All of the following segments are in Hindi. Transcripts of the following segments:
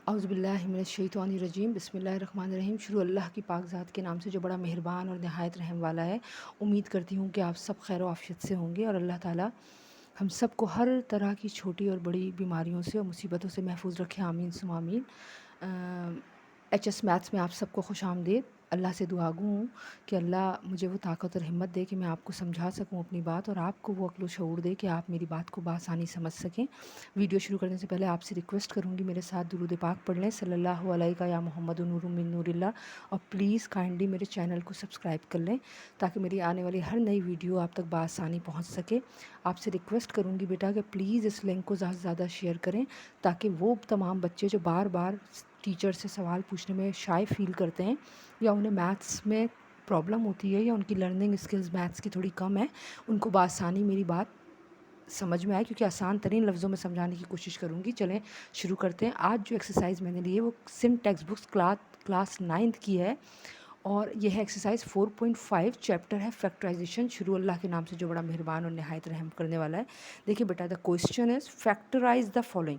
औज़ुबिल्लाहिमिनश्शैतानिर्रजीम बिस्मिल्लाहिर्रहमानिर्रहीम। शुरू अल्लाह की पाक ज़ात के नाम से जो बड़ा मेहरबान और नहायत रहम वाला है। उम्मीद करती हूँ कि आप सब खैर आफियत से होंगे और अल्लाह ताला हम सब को हर तरह की छोटी और बड़ी बीमारियों से और मुसीबतों से महफूज रखे। आमीन सुम्मा आमीन। एचएस मैथ्स में आप सबको खुशामदीद। अल्लाह से दुआ गो हूँ कि अल्लाह मुझे वो ताकत और हिम्मत दे कि मैं आपको समझा सकूँ अपनी बात, और आपको वो अक्ल व शऊर दे कि आप मेरी बात को बआसानी समझ सकें। वीडियो शुरू करने से पहले आपसे रिक्वेस्ट करूँगी मेरे साथ दुरूद पाक पढ़ लें सल्लल्लाहु अलैहि या मोहम्मद नूरुम मिन नूरिल्लाह, और प्लीज़ काइंडली मेरे चैनल को सब्सक्राइब कर लें ताकि मेरी आने वाली हर नई वीडियो आप तक बआसानी पहुँच सके। आपसे रिक्वेस्ट करूँगी बेटा कि प्लीज़ इस लिंक को ज़्यादा से ज़्यादा शेयर करें ताकि वो तमाम बच्चे जो बार बार टीचर से सवाल पूछने में शाय फ़ील करते हैं या उन्हें मैथ्स में प्रॉब्लम होती है या उनकी लर्निंग स्किल्स मैथ्स की थोड़ी कम है, उनको बआसानी मेरी बात समझ में आए, क्योंकि आसान तरीन लफ्ज़ों में समझाने की कोशिश करूँगी। चलें शुरू करते हैं। आज जो एक्सरसाइज मैंने ली है वो SIM text books class 9th की है, और यह है एक्सरसाइज 4.5। चैप्टर है फैक्टराइजेशन। शुरू अल्लाह के नाम से जो बड़ा मेहरबान और नहायत रहम करने वाला है। देखिए बेटा, the question is factorise the following.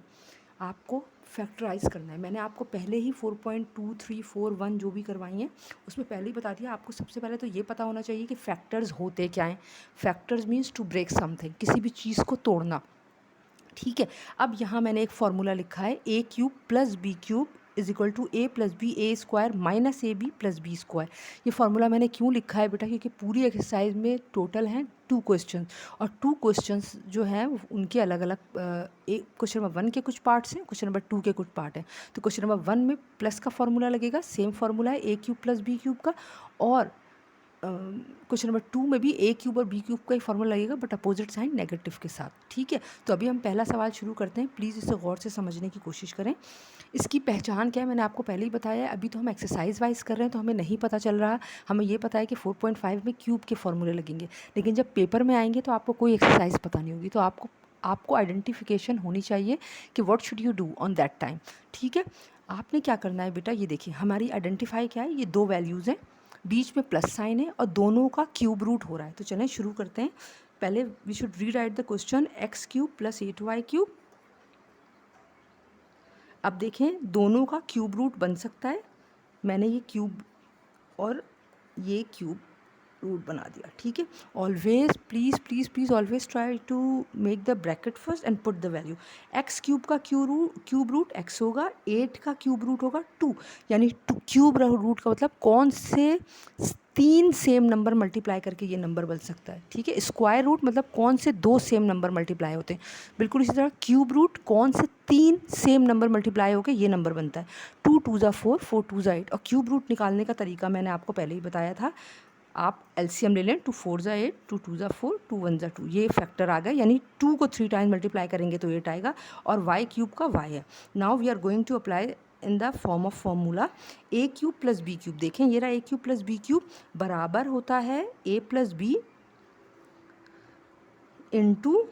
आपको फैक्टराइज करना है। मैंने आपको पहले ही 4.2, 3, 4, 1 जो भी करवाई हैं उसमें पहले ही बता दिया। आपको सबसे पहले तो ये पता होना चाहिए कि फैक्टर्स होते क्या हैं। Factors means to break something, किसी भी चीज़ को तोड़ना। ठीक है, अब यहाँ मैंने एक फार्मूला लिखा है a cube plus b cube is equal to a plus b a square minus a b plus b square. ये फार्मूला मैंने क्यों लिखा है बेटा, क्योंकि पूरी एक्सरसाइज में टोटल हैं 2 क्वेश्चन, और 2 क्वेश्चंस जो हैं उनके अलग अलग एक क्वेश्चन नंबर 1 के कुछ पार्ट्स हैं, क्वेश्चन नंबर 2 के कुछ पार्ट हैं। तो क्वेश्चन नंबर 1 में प्लस का फार्मूला लगेगा, सेम फार्मूला है a cube plus b cube का, और क्वेश्चन नंबर 2 में भी ए क्यूब और बी क्यूब का ही फार्मूला लगेगा बट अपोजिट साइन नेगेटिव के साथ। ठीक है, तो अभी हम पहला सवाल शुरू करते हैं। प्लीज़ इसे गौर से समझने की कोशिश करें। इसकी पहचान क्या है मैंने आपको पहले ही बताया है। अभी तो हम एक्सरसाइज वाइज कर रहे हैं तो हमें नहीं पता चल रहा। हमें ये पता है कि 4.5 में क्यूब के फार्मूले लगेंगे, लेकिन जब पेपर में आएंगे तो आपको कोई एक्सरसाइज पता नहीं होगी। तो आपको आइडेंटिफिकेशन होनी चाहिए कि what should you do on that time. ठीक है, आपने क्या करना है बेटा, ये देखिए हमारी आइडेंटिफाई क्या है, ये 2 वैल्यूज़ हैं, बीच में प्लस साइन है और दोनों का क्यूब रूट हो रहा है। तो चलें शुरू करते हैं। पहले we should rewrite the question x cube plus 8y cube. अब देखें दोनों का क्यूब रूट बन सकता है। मैंने ये क्यूब और ये क्यूब रूट बना दिया। ठीक है, always please please please always try to make the bracket first and put the value. X cube का क्यूब रूट एक्स होगा, 8 का क्यूब रूट होगा 2, यानी क्यूब रूट का मतलब कौन से 3 सेम नंबर मल्टीप्लाई करके ये नंबर बन सकता है। ठीक है, स्क्वायर रूट मतलब कौन से 2 सेम नंबर मल्टीप्लाई होते हैं। बिल्कुल इसी तरह क्यूब रूट कौन से 3 सेम नंबर मल्टीप्लाई होकर ये नंबर बनता है। 2 2 ज़ा 4, 4 2 ज़ा 8। और क्यूब रूट निकालने का तरीका मैंने आपको पहले ही बताया था। आप एलसीएम ले लें, 2 4 ज़ा 8, 2 2 ज़ा 4, 2 1 ज़ा 2। ये फैक्टर आ गया, यानी 2 को 3 टाइम्स मल्टीप्लाई करेंगे तो 8 आएगा, और वाई क्यूब का वाई है। Now we are going to apply in the form of formula a cube plus b cube. देखें ये रहा a cube plus b cube बराबर होता है a plus b into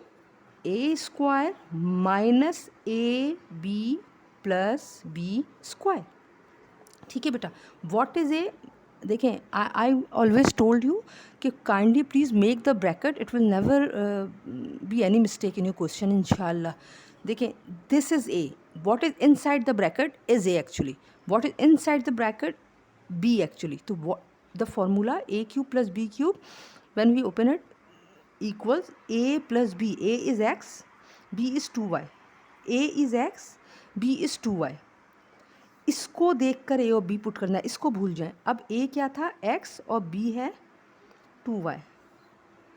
a square minus a b plus b square. ठीक है बेटा, व्हाट इज़ ए, देखें आई ऑलवेज टोल्ड यू कि kindly please make the bracket, it will never be any mistake in your question इंशाल्लाह। देखें this is a, what is inside the bracket is a actually, what is inside the bracket b actually. तो the formula a cube plus b cube when we open it equals a plus b. A is x, b is 2y, a is x, b is 2y। इसको देखकर a और b पुट करना है, इसको भूल जाएं। अब a क्या था x और b है 2y।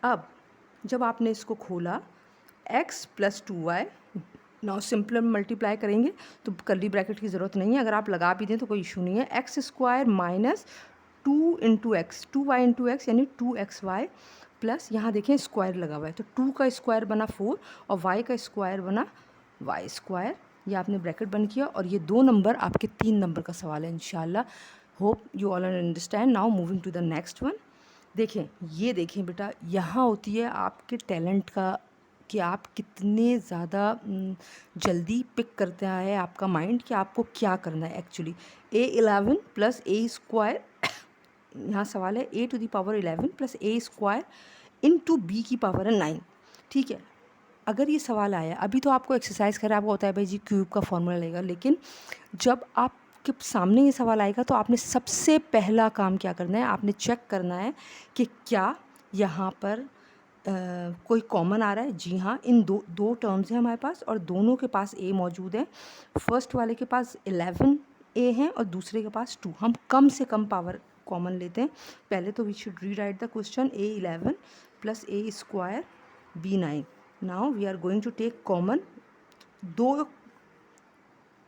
अब जब आपने इसको खोला x plus 2y, now simple multiply करेंगे तो कर्ली ब्रैकेट की ज़रूरत नहीं है, अगर आप लगा भी दें तो कोई इशू नहीं है। X square minus 2 into x, 2y into x यानी 2xy, प्लस यहाँ देखें स्क्वायर लगा हुआ है तो 2 का स्क्वायर बना 4 और y का स्क्वायर बना y स्क्वायर। ये आपने ब्रैकेट बंद किया, और ये 2 नंबर आपके 3 नंबर का सवाल है इंशाल्लाह। Hope you all understand. Now moving to the next one. देखें ये देखें बेटा, यहाँ होती है आपके टैलेंट का कि आप कितने ज़्यादा जल्दी पिक करता है आपका माइंड कि आपको क्या करना है actually. a11 plus a square, यहाँ सवाल है a to the power 11 plus a square into b की पावर है 9। ठीक है, अगर ये सवाल आया, अभी तो आपको एक्सरसाइज कर आपको होता है भाई जी क्यूब का फॉर्मूला लगेगा, लेकिन जब आपके सामने ये सवाल आएगा तो आपने सबसे पहला काम क्या करना है, आपने चेक करना है कि क्या यहाँ पर कोई कॉमन आ रहा है। जी हाँ, इन दो टर्म्स हैं हमारे पास और दोनों के पास ए मौजूद है। फर्स्ट वाले के पास 11 ए हैं और दूसरे के पास 2। हम कम से कम पावर कॉमन लेते हैं। पहले तो we should rewrite the question, a 11 plus a square b 9। Now we are going to take common, 2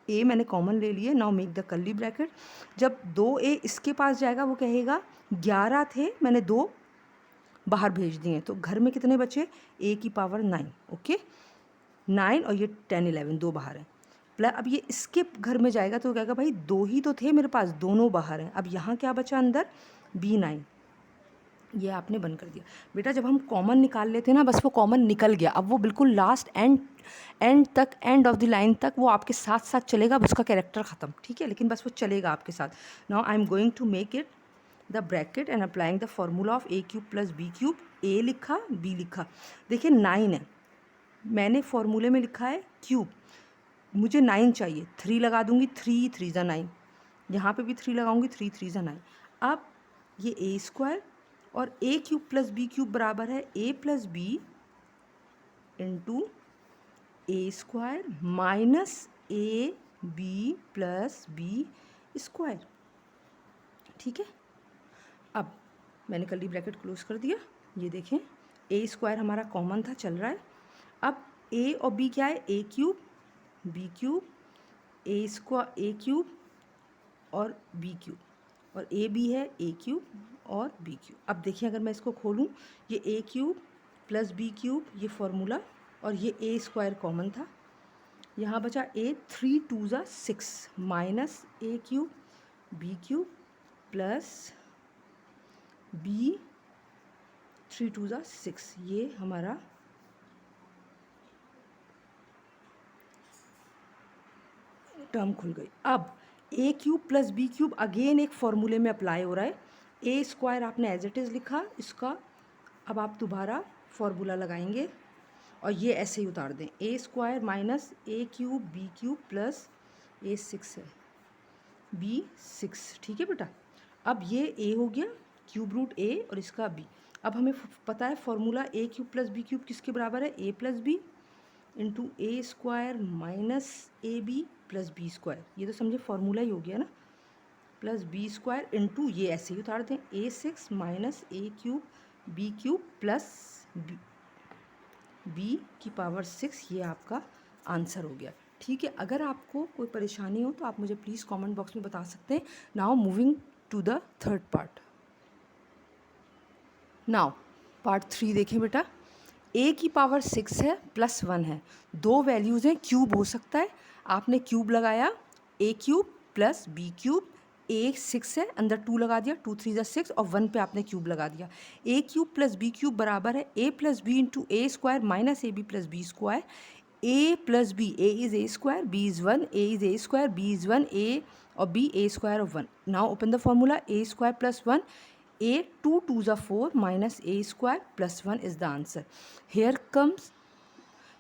a मैंने कॉमन ले लिए। Now make the curly bracket. जब 2 ए इसके पास जाएगा वो कहेगा 11 थे, मैंने 2 बाहर भेज दिए, तो घर में कितने बचे, ए की पावर 9। ओके, 9 और ये 10 11 2 बाहर हैं। प्लस अब ये इसके घर में जाएगा तो कहेगा भाई 2 ही तो थे मेरे पास, दोनों बाहर हैं। अब यहाँ क्या बचा अंदर, B9। ये आपने बंद कर दिया। बेटा जब हम कॉमन निकाल लेते हैं ना, बस वो कॉमन निकल गया, अब वो बिल्कुल लास्ट एंड तक, एंड ऑफ द लाइन तक वो आपके साथ साथ चलेगा, अब उसका कैरेक्टर ख़त्म, ठीक है, लेकिन बस वो चलेगा आपके साथ। Now I am going to make it the bracket and applying the formula of a cube plus b cube. A लिखा, बी लिखा, देखिए 9 है, मैंने फॉर्मूले में लिखा है क्यूब, मुझे 9 चाहिए, 3 लगा दूंगी, 3 3 ज़ा 9, यहाँ पे भी 3 लगाऊंगी, 3 3 ज़ा 9। अब ये ए स्क्वायर और a cube plus b cube बराबर है a plus b into a square minus a b plus b square, ठीक है। अब मैंने कर्ली ब्रैकेट क्लोज कर दिया, ये देखें ए स्क्वायर हमारा कॉमन था, चल रहा है। अब ए और बी क्या है, a cube b cube, A square A cube और बी क्यूब, और ए बी है ए क्यूब और बी क्यूब। अब देखिए अगर मैं इसको खोलूँ, ये ए क्यूब प्लस बी क्यूब ये फॉर्मूला, और ये ए स्क्वायर कॉमन था, यहाँ बचा ए 3 2 ज़ा 6 minus a cube b cube plus b 3 2 ज़ा 6, ये हमारा टर्म खुल गई। अब a cube plus b cube again एक फॉर्मूले में अप्लाई हो रहा है। ए स्क्वायर आपने एज इट इज़ लिखा, इसका अब आप दोबारा फॉर्मूला लगाएंगे और ये ऐसे ही उतार दें, ए square minus a cube b cube plus ए 6 है बी 6, ठीक है बेटा। अब ये ए हो गया, क्यूब रूट ए और इसका बी। अब हमें पता है formula a cube plus b cube किसके बराबर है, a plus b into a square minus a b plus b square, ये तो समझे फॉर्मूला ही हो गया ना, प्लस बी स्क्वायर इंटू ये ऐसे ही उतार दें, ए 6 minus a cube plus B की पावर 6, ये आपका आंसर हो गया, ठीक है। अगर आपको कोई परेशानी हो तो आप मुझे प्लीज़ कमेंट बॉक्स में बता सकते हैं। Now moving to the third part. Now part 3 देखें बेटा, ए की पावर 6 है प्लस 1 है, 2 वैल्यूज़ हैं, क्यूब हो सकता है, आपने क्यूब लगाया, ए क्यूब प्लस बी क्यूब, ए 6 है, अंदर 2 लगा दिया, 2 3 ज़ा 6 और 1 पे आपने क्यूब लगा दिया। A cube plus b cube बराबर है a plus b into a square minus a b plus b square. A plus b, a is a square, b is 1, a is a square, b is 1, a और b a square of 1। Now open the formula, a square plus 1, a 2 2 ज़ा 4 minus a square plus 1 is the answer. Here comes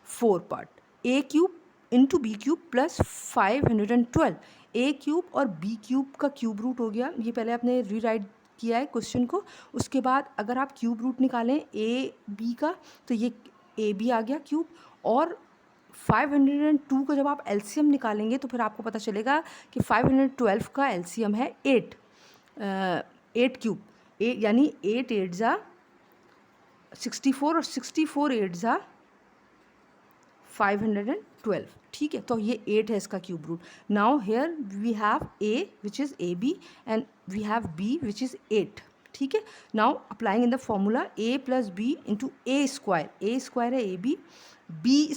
4 part. a cube into b cube plus 512. a cube और b cube का क्यूब रूट हो गया, ये पहले आपने रीराइट किया है क्वेश्चन को। उसके बाद अगर आप क्यूब रूट निकालें a b का तो ये a b आ गया क्यूब, और 502 का जब आप एलसीएम निकालेंगे तो फिर आपको पता चलेगा कि 512 का एलसीएम है 8 क्यूब, यानी 8 8 ज़ा 64 और 64 8 ज़ा 512, ठीक है। तो ये 8 है इसका cube root. Now here we have a which is a b and we have b which is 8, ठीक है। Now applying in the formula a plus b into a square है बी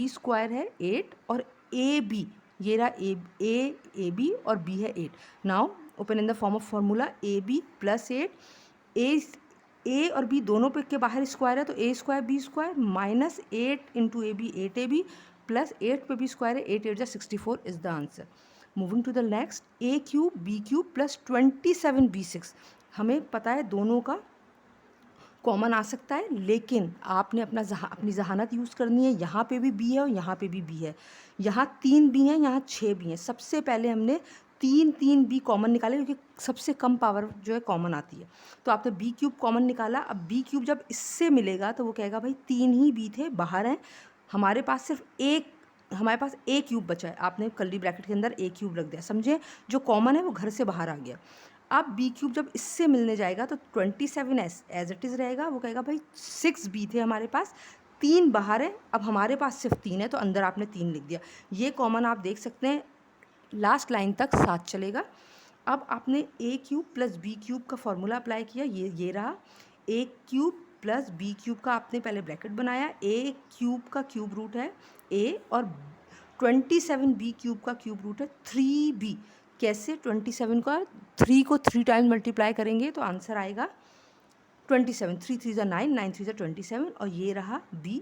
स्क्वायर है 8 और ए बी, ये रहा ए बी और बी है 8। Now open in the form of formula, a b plus 8, a और बी दोनों पे के बाहर स्क्वायर है तो a square b square minus 8 into a b 8 a b plus 8 पे बी स्क्वायर है, 8 8 जा 64 is the answer. Moving to the next, a cube b cube plus 27 b 6, हमें पता है दोनों का कॉमन आ सकता है, लेकिन आपने अपनी जहानत यूज़ करनी है। यहाँ पे भी बी है और यहाँ पे भी बी है, यहाँ 3 बी हैं, यहाँ 6 बी हैं। सबसे पहले हमने 3 बी कॉमन निकाले, क्योंकि सबसे कम पावर जो है कॉमन आती है। तो आपने बी क्यूब कॉमन निकाला। अब बी क्यूब जब इससे मिलेगा तो वो कहेगा भाई 3 ही बी थे, बाहर हैं, हमारे पास ए क्यूब बचा है। आपने कर्ली ब्रैकेट के अंदर ए क्यूब रख दिया, समझे? जो कॉमन है वो घर से बाहर आ गया। अब बी क्यूब जब इससे मिलने जाएगा तो 27 एज इट इज़ रहेगा। वो कहेगा भाई 6 बी थे हमारे पास, 3 बाहर है, अब हमारे पास सिर्फ 3 है, तो अंदर आपने 3 लिख दिया। ये कॉमन आप देख सकते हैं, लास्ट लाइन तक साथ चलेगा। अब आपने ए क्यूब प्लस बी क्यूब का फॉर्मूला अप्लाई किया, ये रहा। A cube plus b cube का आपने पहले ब्रैकेट बनाया, ए क्यूब का क्यूब रूट है ए, और 27 बी क्यूब का क्यूब रूट है 3b। कैसे? 27 का 3 को 3 टाइम्स मल्टीप्लाई करेंगे तो आंसर आएगा 27। 3 3 ज़ा 9, 9 3 ज़ा 27, और ये रहा b,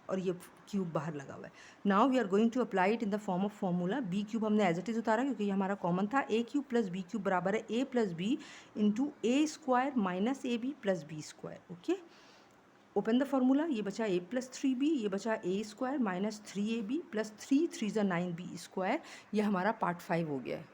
और ये क्यूब बाहर लगा हुआ है। Now we are going to apply it in the form of formula. B cube हमने एज इट इज़ उतारा क्योंकि ये हमारा कॉमन था। A cube plus b cube बराबर है a plus b into a square minus a b plus b square. Okay, open the formula. ये बचा a प्लस 3b, ये बचा ए स्क्वायर माइनस 3ab प्लस 3 3 ज़ा 9b स्क्वायर। ये हमारा पार्ट 5 हो गया है।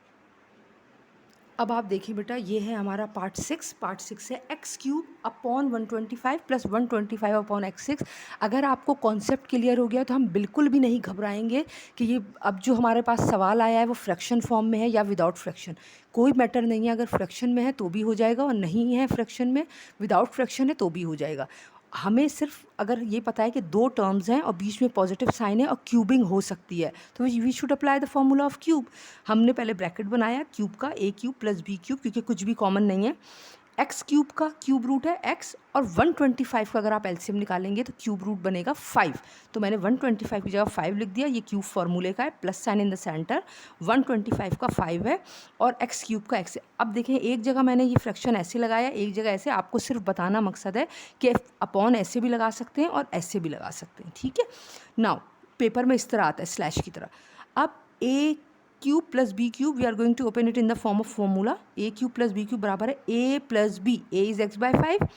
अब आप देखिए बेटा, ये है हमारा पार्ट 6। पार्ट 6 है x cube upon 125 plus 125 upon x6। अगर आपको कॉन्सेप्ट क्लियर हो गया तो हम बिल्कुल भी नहीं घबराएंगे कि ये अब जो हमारे पास सवाल आया है वो फ्रैक्शन फॉर्म में है या विदाउट फ्रैक्शन। कोई मैटर नहीं है, अगर फ्रैक्शन में है तो भी हो जाएगा, और नहीं है फ्रैक्शन में, विदाउट फ्रैक्शन है तो भी हो जाएगा। हमें सिर्फ अगर ये पता है कि 2 टर्म्स हैं और बीच में पॉजिटिव साइन है और क्यूबिंग हो सकती है, तो we should apply the formula of cube. हमने पहले ब्रैकेट बनाया क्यूब का, a cube plus b cube, क्योंकि कुछ भी कॉमन नहीं है। एक्स क्यूब का क्यूब रूट है एक्स, और 125 का अगर आप एलसीएम निकालेंगे तो क्यूब रूट बनेगा 5। तो मैंने 125 की जगह 5 लिख दिया। ये क्यूब फार्मूले का है, plus sign in the centre. 125 का 5 है और एक्स क्यूब का एक्स है। अब देखें, एक जगह मैंने ये फ्रैक्शन ऐसे लगाया, एक जगह ऐसे। आपको सिर्फ बताना मकसद है कि अपॉन ऐसे भी लगा सकते हैं और ऐसे भी लगा सकते हैं, ठीक है। नाउ पेपर में इस तरह आता है स्लैश की तरह। अब a cube plus b cube, we are going to open it in the form of formula. A cube plus b cube बराबर है a plus b, a is x by 5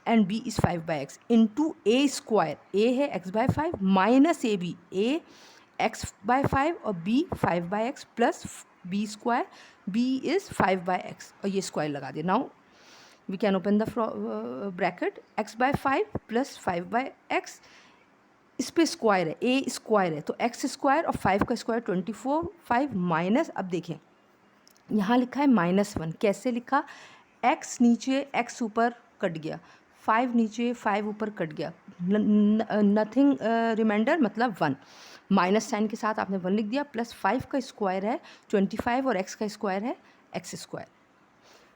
and b is 5 by x, into a square, a है x by 5 minus a b, a x by 5 और b 5 by x plus b square, b is 5 by x, और ये स्क्वायर लगा दिया। Now we can open the bracket, x by 5 plus 5 by x, इस पे स्क्वायर है, ए स्क्वायर है, तो एक्स स्क्वायर और 5 का स्क्वायर 24, 5 माइनस, अब देखें यहाँ लिखा है -1। कैसे लिखा? एक्स नीचे एक्स ऊपर कट गया, 5 नीचे 5 ऊपर कट गया, नथिंग रिमाइंडर मतलब 1। माइनस साइन के साथ आपने 1 लिख दिया, प्लस 5 का स्क्वायर है 25 और एक्स का स्क्वायर है x square.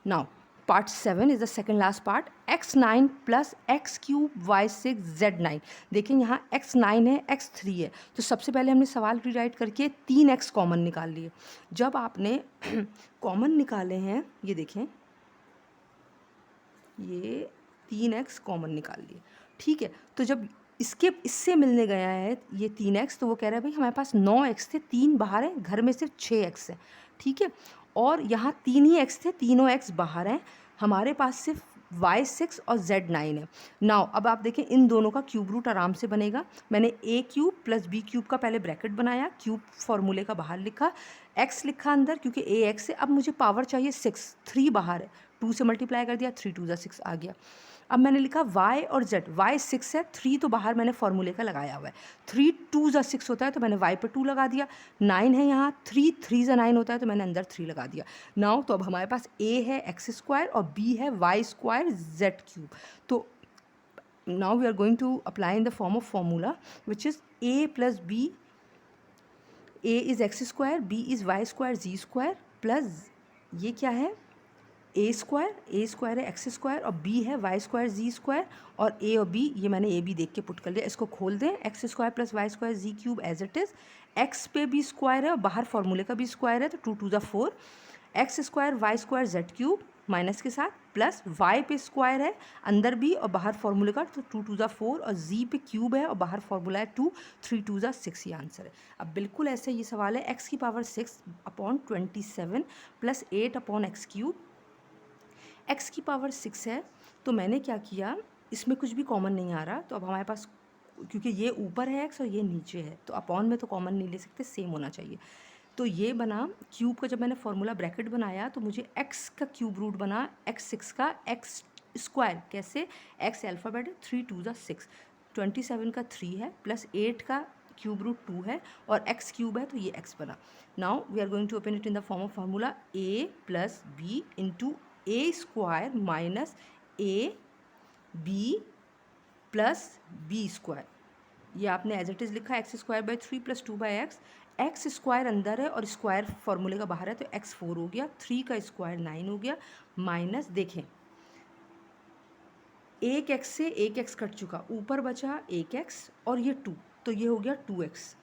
Now part 7 is the second last part, x9 plus x cube y6 z9। देखें यहाँ x9 है, x3 है, तो सबसे पहले हमने सवाल रीराइट करके 3x कॉमन निकाल लिए। जब आपने कॉमन निकाले हैं, ये देखें, ये 3x कॉमन निकाल लिए, ठीक है। तो जब इससे मिलने गया है ये 3x, तो वो कह रहा है भाई हमारे पास 9x थे, 3 बाहर है, घर में सिर्फ 6x है, ठीक है। और यहाँ 3 ही x थे, तीनों x बाहर हैं, हमारे पास सिर्फ y6 और z9 है। नाउ अब आप देखें, इन दोनों का क्यूब रूट आराम से बनेगा। मैंने a cube plus b cube का पहले ब्रैकेट बनाया, क्यूब फार्मूले का बाहर लिखा, x लिखा अंदर क्योंकि a x है। अब मुझे पावर चाहिए 6, 3 बाहर है, 2 से मल्टीप्लाई कर दिया, 3 2 ज़ा 6 आ गया। अब मैंने लिखा y और z, y 6 है, 3 तो बाहर मैंने फार्मूले का लगाया हुआ है, 3 2 ज़ा 6 होता है तो मैंने y पर 2 लगा दिया। 9 है यहाँ, 3 3 ज़ा 9 होता है तो मैंने अंदर 3 लगा दिया। नाउ तो अब हमारे पास a है एक्स स्क्वायर और b है y स्क्वायर z क्यूब। तो now we are going to apply in the form of formula which is a plus b, a is x square, b is y square z square, plus ये क्या है ए स्क्वायर है एक्स स्क्वायर, और बी है वाई स्क्वायर जी स्क्वायर, और ए और बी ये मैंने ए बी देख के पुट कर लिया। इसको खोल दें, x square plus y square z cube as it is, x पे भी स्क्वायर है और बाहर फार्मूले का भी स्क्वायर है, तो 2 2 ज़ा 4, x square y square z cube minus के साथ, प्लस वाई पे स्क्वायर है अंदर भी और बाहर फार्मूले का, तो 2 2 ज़ा 4, और जी पे क्यूब है और बाहर फार्मूला है 2, 3 2 ज़ा 6, ये आंसर है। अब बिल्कुल ऐसे ये सवाल है, एक्स की power 6 upon 27 plus 8 upon x cube, x की पावर 6 है, तो मैंने क्या किया, इसमें कुछ भी कॉमन नहीं आ रहा, तो अब हमारे पास, क्योंकि ये ऊपर है x और ये नीचे है, तो अपॉन में तो कॉमन नहीं ले सकते, सेम होना चाहिए। तो ये बना क्यूब का, जब मैंने फॉर्मूला ब्रैकेट बनाया तो मुझे x का क्यूब रूट बना x6 का x स्क्वायर। कैसे? x अल्फ़ाबेट है, 3 2 ज़ा 6, 27 का 3 है प्लस 8 का क्यूब रूट 2 है और x क्यूब है, तो ये x बना। Now we are going to open it in the form of formula a plus b into a square minus a b plus b square. ये आपने एज इट इज़ लिखा x square by 3 plus 2 by x square अंदर है और स्क्वायर फार्मूले का बाहर है, तो एक्स 4 हो गया, 3 का स्क्वायर 9 हो गया, माइनस देखें एक एक्स से एक एक्स कट चुका, ऊपर बचा एक एक्स और ये 2, तो ये हो गया 2x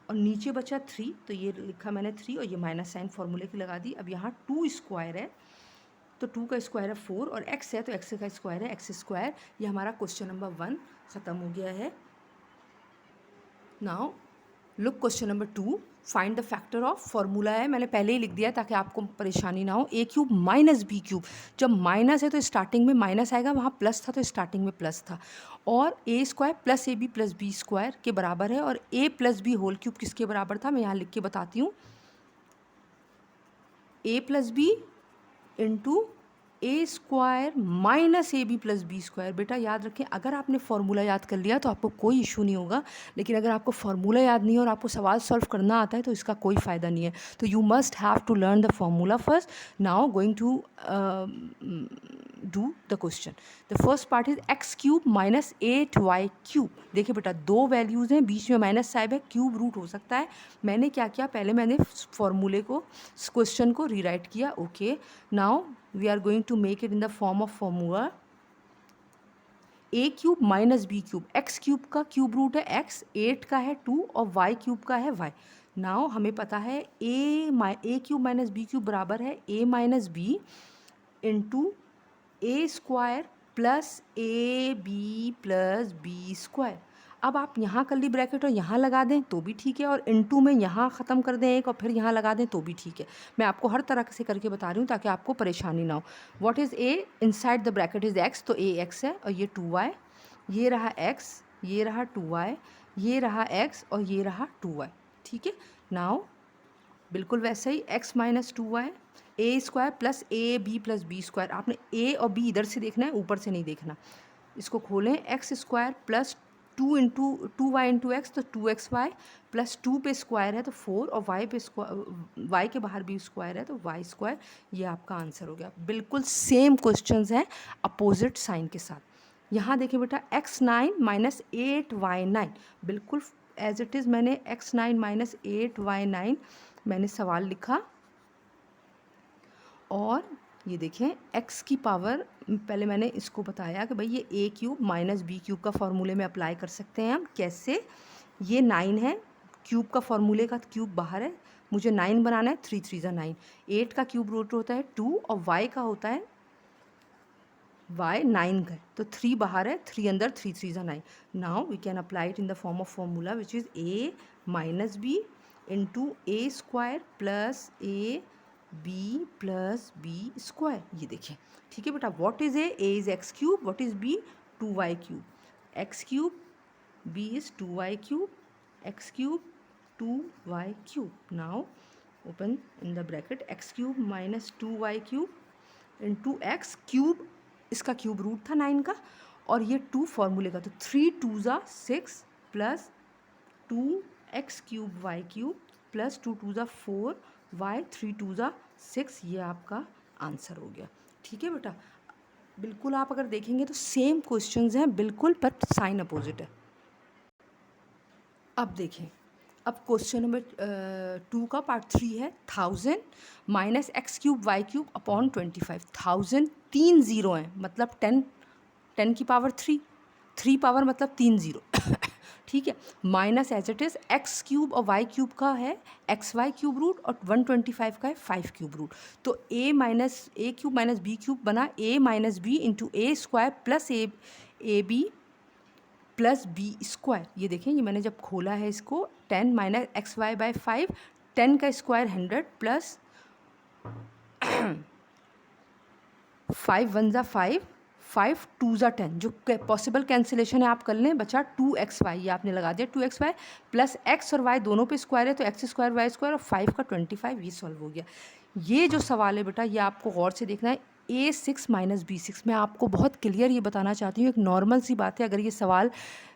और नीचे बचा 3, तो ये लिखा मैंने 3 और ये माइनस साइन फार्मूले की लगा दी। अब यहाँ 2 स्क्वायर है, तो 2 का स्क्वायर है 4 और x है तो x का स्क्वायर है x स्क्वायर। ये हमारा क्वेश्चन नंबर 1 ख़त्म हो गया है। Now look question number 2, find the factor of, formula है मैंने पहले ही लिख दिया है ताकि आपको परेशानी ना हो। ए क्यूब माइनस बी क्यूब, जब माइनस है तो स्टार्टिंग में माइनस आएगा, वहाँ प्लस था तो स्टार्टिंग में प्लस था, और a square plus a b plus b square के बराबर है, और a plus b whole cube किसके बराबर था, मैं यहाँ लिख के बताती हूँ, a plus b into a square minus a b plus b square. बेटा याद रखें, अगर आपने फार्मूला याद कर लिया तो आपको कोई इशू नहीं होगा, लेकिन अगर आपको फार्मूला याद नहीं है और आपको सवाल सॉल्व करना आता है तो इसका कोई फ़ायदा नहीं है। तो you must have to learn the formula first. Now going to do the question. The first part is x cube minus 8y cube. देखिए बेटा, दो वैल्यूज़ हैं, बीच में माइनस साइब है, क्यूब रूट हो सकता है। मैंने क्या किया, पहले मैंने फॉर्मूले को, क्वेश्चन को रीराइट किया। Okay, now we are going to make it in the form of formula a cube minus b cube. X cube का क्यूब रूट है x, 8 का है 2 और y क्यूब का है y। नाउ हमें पता है a cube minus b cube बराबर है a minus b into a square plus a b plus b square. अब आप यहाँ कर ली ब्रैकेट और यहाँ लगा दें तो भी ठीक है, और इनटू में यहाँ ख़त्म कर दें एक और फिर यहाँ लगा दें तो भी ठीक है। मैं आपको हर तरह से करके बता रही हूँ ताकि आपको परेशानी ना हो। What is A, inside the bracket is x, तो ए एक्स है और ये 2y, ये रहा x, ये रहा 2y, ये रहा x और ये रहा 2y। ठीक है, नाउ बिल्कुल वैसे ही x minus 2y a square plus a b plus b square. आपने ए और बी इधर से देखना है, ऊपर से नहीं देखना। इसको खोलें, x square plus 2 y into x, तो 2xy प्लस 2 पे स्क्वायर है तो 4 और y पे स्क्वायर, y के बाहर भी स्क्वायर है तो y स्क्वायर। ये आपका आंसर हो गया। बिल्कुल सेम क्वेश्चंस हैं अपोजिट साइन के साथ। यहाँ देखिए बेटा, x9 माइनस 8y9, बिल्कुल एज इट इज़ मैंने x9 माइनस 8y9 मैंने सवाल लिखा, और ये देखें x की पावर, पहले मैंने इसको बताया कि भाई ये a cube minus b cube का फॉर्मूले में अप्लाई कर सकते हैं हम। कैसे? ये 9 है, क्यूब का फॉर्मूले का क्यूब बाहर है, मुझे 9 बनाना है, 3 3 9। 8 का क्यूब रूट होता है 2 और y का होता है, y 9 का है तो 3 बाहर है, 3 अंदर, 3 3 9। Now we can apply it in the form of formula which is a minus b into a square plus a b plus b square. ये देखें, ठीक है बेटा। What is a is x cube, what is b 2y cube, x cube, b is 2y cube, x cube 2y cube. Now open in the bracket, x cube minus 2y cube into x cube, इसका क्यूब रूट था 9 का, और ये 2 फॉर्मूले का, तो 3 2 ज़ा 6 plus 2x cube y cube plus 2 2 ज़ा 4 y 3 2 ज़ा 6। ये आपका आंसर हो गया। ठीक है बेटा, बिल्कुल आप अगर देखेंगे तो सेम क्वेश्चंस हैं बिल्कुल, पर साइन अपोजिट है। अब देखें, अब क्वेश्चन नंबर 2 का पार्ट 3 है। 1000 minus x cube y cube upon 25। 1000 3 zero हैं, मतलब 10 की पावर 3, 3 पावर मतलब 3 ज़ीरो। ठीक है, minus as it is x cube और वाई क्यूब का है एक्स वाई क्यूब रूट और 125 का है 5 क्यूब रूट। तो a cube minus b cube बना a minus b into a square plus a b plus b square. ये देखें, ये मैंने जब खोला है इसको, 10 माइनस एक्स वाई बाई 5, 10 का स्क्वायर 100 प्लस 5 1 ज़ा 5, 5 2 ज़ा 10, जो पॉसिबल कैंसिलेशन है आप कर लें, बचा 2xy, ये आपने लगा दिया 2xy प्लस x और y दोनों पे स्क्वायर है तो x स्क्वायर y स्क्वायर और 5 का 25, ये सॉल्व हो गया। ये जो सवाल है बेटा ये आपको गौर से देखना है, A6 माइनस B6। मैं आपको बहुत क्लियर ये बताना चाहती हूँ, एक नॉर्मल सी बात है, अगर ये सवाल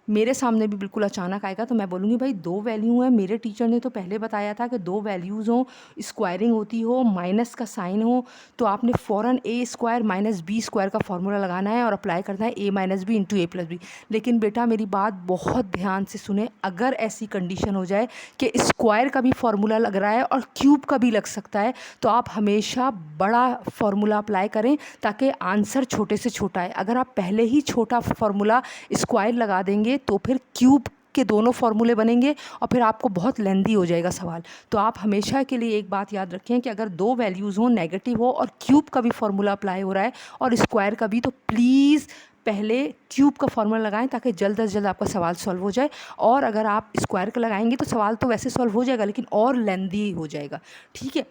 मेरे सामने भी बिल्कुल अचानक आएगा तो मैं बोलूँगी भाई 2 वैल्यू हैं, मेरे टीचर ने तो पहले बताया था कि 2 वैल्यूज़ हों, स्क्वायरिंग होती हो, माइनस का साइन हो, तो आपने फ़ौरन a square minus b square का फॉर्मूला लगाना है और अप्लाई करना है a minus b into a plus b. लेकिन बेटा मेरी बात बहुत ध्यान से सुने, अगर ऐसी कंडीशन हो जाए कि स्क्वायर का भी फार्मूला लग रहा है और क्यूब का भी लग सकता है, तो आप हमेशा बड़ा फार्मूला अप्लाई करें ताकि आंसर छोटे से छोटा है। अगर आप पहले ही छोटा फार्मूला स्क्वायर लगा देंगे तो फिर क्यूब के दोनों फार्मूले बनेंगे और फिर आपको बहुत लेंदी हो जाएगा सवाल। तो आप हमेशा के लिए एक बात याद रखें कि अगर 2 वैल्यूज़ हों, नेगेटिव हो और क्यूब का भी फार्मूला अप्लाई हो रहा है और स्क्वायर का भी, तो प्लीज़ पहले क्यूब का फार्मूला लगाएं ताकि जल्द से जल्द आपका सवाल सॉल्व हो जाए। और अगर आप स्क्वायर का लगाएंगे तो सवाल तो वैसे सॉल्व हो जाएगा लेकिन और लेंदी हो जाएगा। ठीक है,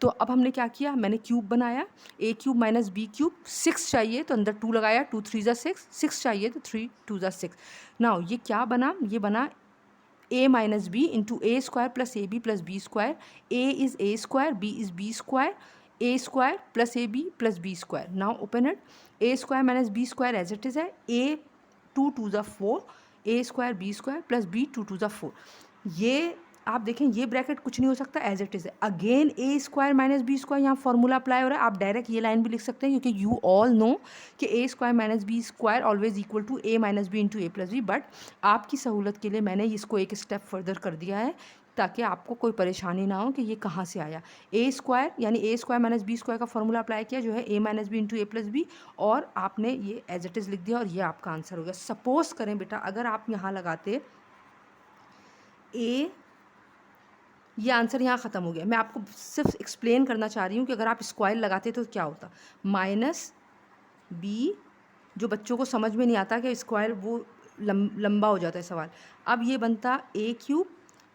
तो अब हमने क्या किया, मैंने क्यूब बनाया, ए क्यूब माइनस बी क्यूब, 6 चाहिए तो अंदर 2 लगाया, 2 3 ज़ा 6, 6 चाहिए तो 3 2 ज़ा 6। नाउ ये क्या बना, ये बना a minus b into a square plus a b plus b square. A is a square, b is b square, a square plus a b plus b square. Now open it, a square minus b square as it is है, ए 2 2 ज़ा 4, a square b square plus b 2 2 ज़ा 4। ये आप देखें ये ब्रैकेट कुछ नहीं हो सकता, एज इट इज़ है। अगेन ए स्क्वायर माइनस बी स्क्वायर यहाँ फॉर्मूला अप्लाई हो रहा है, आप डायरेक्ट ये लाइन भी लिख सकते हैं क्योंकि यू ऑल नो कि a square minus b square always equal to a minus b into a plus b. But आपकी सहूलत के लिए मैंने इसको एक स्टेप फर्दर कर दिया है ताकि आपको कोई परेशानी ना हो कि ये कहाँ से आया। ए स्क्वायर यानी ए स्क्वायर माइनस बी स्क्वायर का फॉर्मूला अप्लाई किया जो है a minus b into a plus B, और आपने ये एज इट इज़ लिख दिया और ये आपका आंसर हो गया। सपोज करें बेटा अगर आप यहाँ लगाते ए, ये आंसर यहाँ ख़त्म हो गया। मैं आपको सिर्फ एक्सप्लेन करना चाह रही हूँ कि अगर आप स्क्वायर लगाते तो क्या होता, माइनस बी, जो बच्चों को समझ में नहीं आता कि स्क्वायर वो लंबा हो जाता है सवाल। अब ये बनता ए क्यूब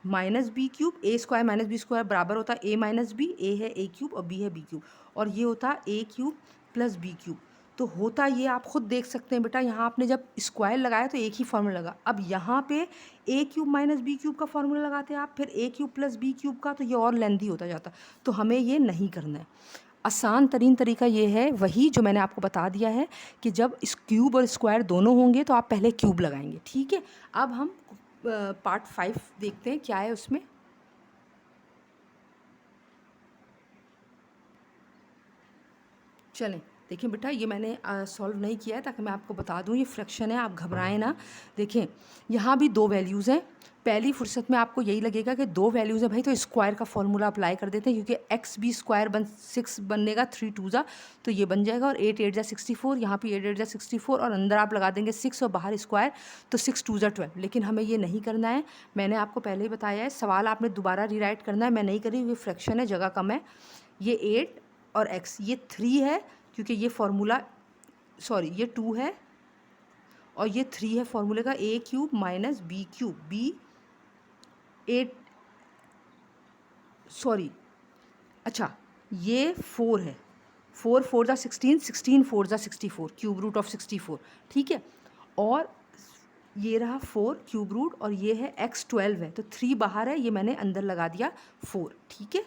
माइनस बी क्यूब, ए स्क्वायर माइनस बी स्क्वायर बराबर होता ए माइनस बी, ए है ए क्यूब और बी है बी क्यूब, और ये होता ए क्यूब प्लस बी क्यूब। तो होता ये आप खुद देख सकते हैं बेटा, यहाँ आपने जब स्क्वायर लगाया तो एक ही फार्मूला लगा। अब यहाँ पे ए क्यूब माइनस बी क्यूब का फार्मूला लगाते हैं आप, फिर ए क्यूब प्लस बी क्यूब का, तो ये और लेंथी होता जाता। तो हमें ये नहीं करना है। आसान तरीन तरीका ये है वही जो मैंने आपको बता दिया है कि जब इस क्यूब और स्क्वायर दोनों होंगे तो आप पहले क्यूब लगाएंगे। ठीक है, अब हम पार्ट 5 देखते हैं क्या है उसमें। चलें देखें बेटा, ये मैंने सॉल्व नहीं किया है ताकि मैं आपको बता दूं, ये फ्रैक्शन है, आप घबराएं ना। देखें यहाँ भी 2 वैल्यूज़ हैं, पहली फुर्सत में आपको यही लगेगा कि 2 वैल्यूज़ है भाई तो स्क्वायर का फॉर्मूला अप्लाई कर देते हैं क्योंकि एक्स बी स्क्वायर 6 बनेगा, 3 2 ज़ा तो ये बन जाएगा, और 8 8 ज़ा 64, यहाँ पे 8 8 ज़ा 64 और अंदर आप लगा देंगे 6 और बाहर स्क्वायर, तो 6 2 ज़ा 12। लेकिन हमें ये नहीं करना है, मैंने आपको पहले ही बताया है, सवाल आपने दोबारा रीराइट करना है, मैं नहीं करी, ये फ्रैक्शन है, जगह कम है। ये 8 और एक्स, ये 3 है क्योंकि ये फार्मूला, सॉरी ये 2 है और ये 3 है फार्मूले का, a cube minus b cube, b 8, sorry अच्छा ये 4 है, 4 4 ज़ा 16, 16 4 ज़ा 64, क्यूब रूट ऑफ 64। ठीक है, और ये रहा 4 क्यूब रूट, और ये है x 12 है, तो 3 बाहर है, ये मैंने अंदर लगा दिया 4। ठीक है,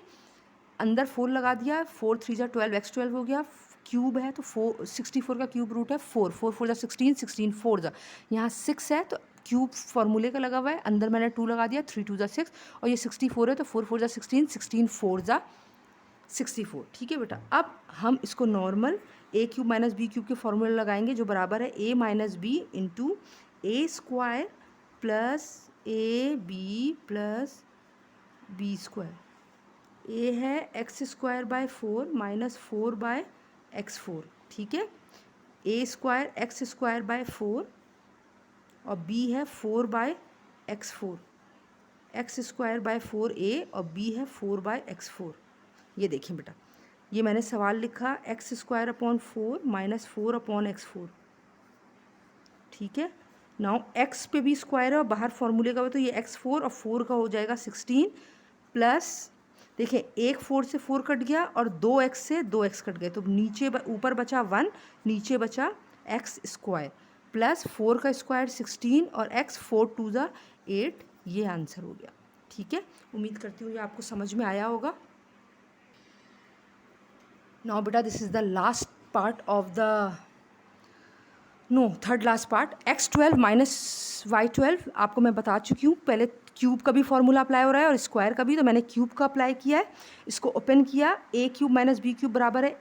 अंदर 4 लगा दिया, 4 3 ज़ा 12, x 12 हो गया, क्यूब है तो 4 64 का क्यूब रूट है 4, 4 4 ज़ा 16, 16 4 ज़ा, यहाँ 6 है तो क्यूब फार्मूले का लगा हुआ है, अंदर मैंने 2 लगा दिया, 3 2 ज़ा 6, और ये 64 है तो 4 4 ज़ा 16, 16 4 ज़ा 64। ठीक है बेटा, अब हम इसको normal a cube minus b cube के फॉर्मूले लगाएंगे जो बराबर है a minus b into a square plus a b plus b square. A है x square by 4 minus 4 by x 4। ठीक है, a square x square by 4 और बी है 4 by x 4, x square by 4 a और बी है 4 बाय एक्स 4। ये देखिए बेटा, ये मैंने सवाल लिखा x square upon 4 minus 4 upon x 4। ठीक है, नाउ एक्स पे भी स्क्वायर है और बाहर फॉर्मूले का हो तो ये एक्स 4 और 4 का हो जाएगा 16 प्लस, देखिए एक 4 से 4 कट गया और 2x से 2x कट गए, तो नीचे ऊपर बचा 1, नीचे बचा एक्स स्क्वायर प्लस 4 का स्क्वायर 16 और एक्स 4 टू ज़ा 8, ये आंसर हो गया। ठीक है, उम्मीद करती हूँ ये आपको समझ में आया होगा। नाउ बेटा this is the last part of the third last part, x12 minus y12 आपको मैं बता चुकी हूँ। पहले क्यूब का भी फॉर्मूला अप्लाई हो रहा है और स्क्वायर का भी, तो मैंने क्यूब का अप्लाई किया है। इसको ओपन किया, a cube minus b cube बराबर है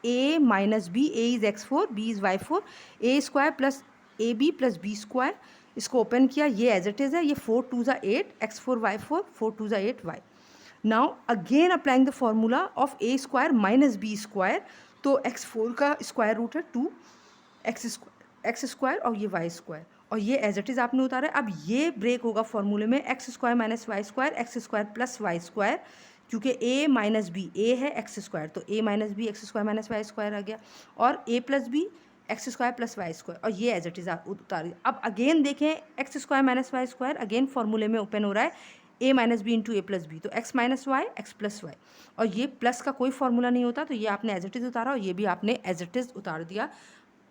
a minus b, a is x4, b is y4, a square plus a b plus b square. इसको ओपन किया, ये एज इट इज़ है, ये 4 टू ज़ा 8, x4 y4, 4 टू ज़ा 8 y। Now again applying the formula of a square minus b square, तो x4 का स्क्वायर रूट है 2, एक्स स्क्वायर और ये वाई स्क्वायर, और ये एज इट इज़ आपने उतारा है। अब ये ब्रेक होगा फॉर्मूले में, x square minus y square, x square plus y square, क्योंकि a माइनस बी, a है एक्स स्क्वायर, तो a minus b x square minus y square आ गया, और a plus b x square plus y square, और ये एज इट इज़ आप उतारिए। अब अगेन देखें, x square minus y square again फॉर्मूले में ओपन हो रहा है, a minus b into a plus b, तो x minus y x plus y, और ये प्लस का कोई फॉर्मूला नहीं होता, तो ये आपने एज इट इज़ उतारा और ये भी आपने एज इट इज़ उतार दिया।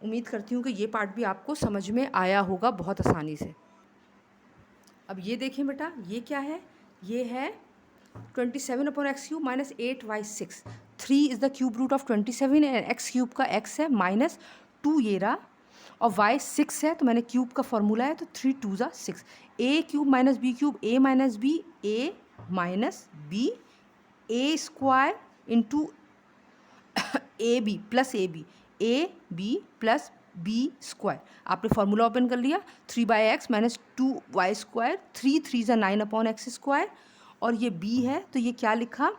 उम्मीद करती हूँ कि ये पार्ट भी आपको समझ में आया होगा बहुत आसानी से। अब ये देखें बेटा, ये क्या है, ये है 27 upon x cube minus 8y6, 3 is the cube root of 27 and x cube का x है माइनस 2 ये रहा, और y 6 है, तो मैंने क्यूब का फॉर्मूला है, तो 3 टू ज़ा 6, a cube minus b cube, a minus b a square into a b plus a b plus b square. आपने फॉर्मूला ओपन कर लिया, 3/x माइनस 2y स्क्वायर, 3 3 ज़ा 9 अपॉन एक्स स्क्वायर, और ये b है, तो ये क्या लिखा,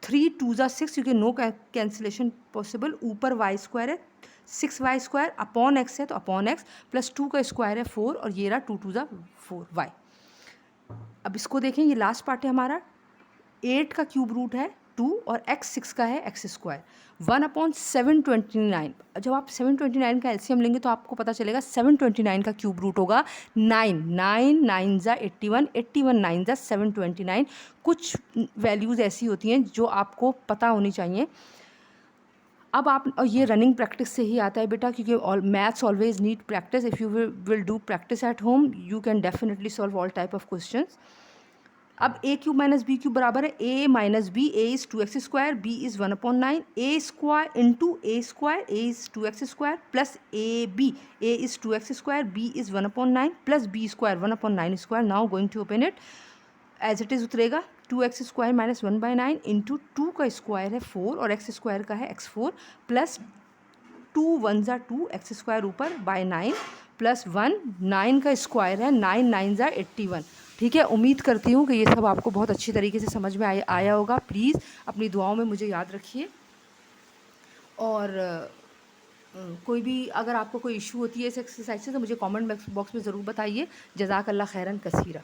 3 2 ज़ा 6, क्योंकि नो कैंसिलेशन पॉसिबल, ऊपर y स्क्वायर है, 6y स्क्वायर अपॉन एक्स है, तो अपॉन एक्स प्लस 2 का स्क्वायर है 4, और ये रहा 2 2 ज़ा 4y। अब इसको देखें, ये लास्ट पार्ट है हमारा, 8 का क्यूब रूट है 2 और x 6 का है एक्स स्क्वायर, 1/729। जब आप 729 का एलसीएम लेंगे तो आपको पता चलेगा 729 का क्यूब रूट होगा 9, 9 9 ज़ा 81, 81 9 ज़ा 729। कुछ वैल्यूज़ ऐसी होती हैं जो आपको पता होनी चाहिए। अब आप, और ये रनिंग प्रैक्टिस से ही आता है बेटा, क्योंकि maths always need practice. If you will do practice at home, you can definitely solve all type of questions. अब a cube minus b cube बराबर है a minus b, a is 2x square, b is 1/9, a square into a square, a is 2x square plus a is 2x square, b is 1/9 plus b square 1/9 square. Now going to open it, as it is उतरेगा, 2x स्क्वायर माइनस 1/9 इंटू 2 का स्क्वायर है 4 और x स्क्वायर का है x4 प्लस 2 1 ज़ा 2, एक्स स्क्वायर ऊपर बाय 9 प्लस 1, 9 का स्क्वायर है, 9 9 ज़ा 81। ठीक है, उम्मीद करती हूँ कि ये सब आपको बहुत अच्छी तरीके से समझ में आया होगा। प्लीज़ अपनी दुआओं में मुझे याद रखिए, और कोई भी अगर आपको कोई इशू होती है इस एक्सरसाइज से, तो मुझे कमेंट बॉक्स में ज़रूर बताइए। जज़ाकल्लाह खैरन कसीरा।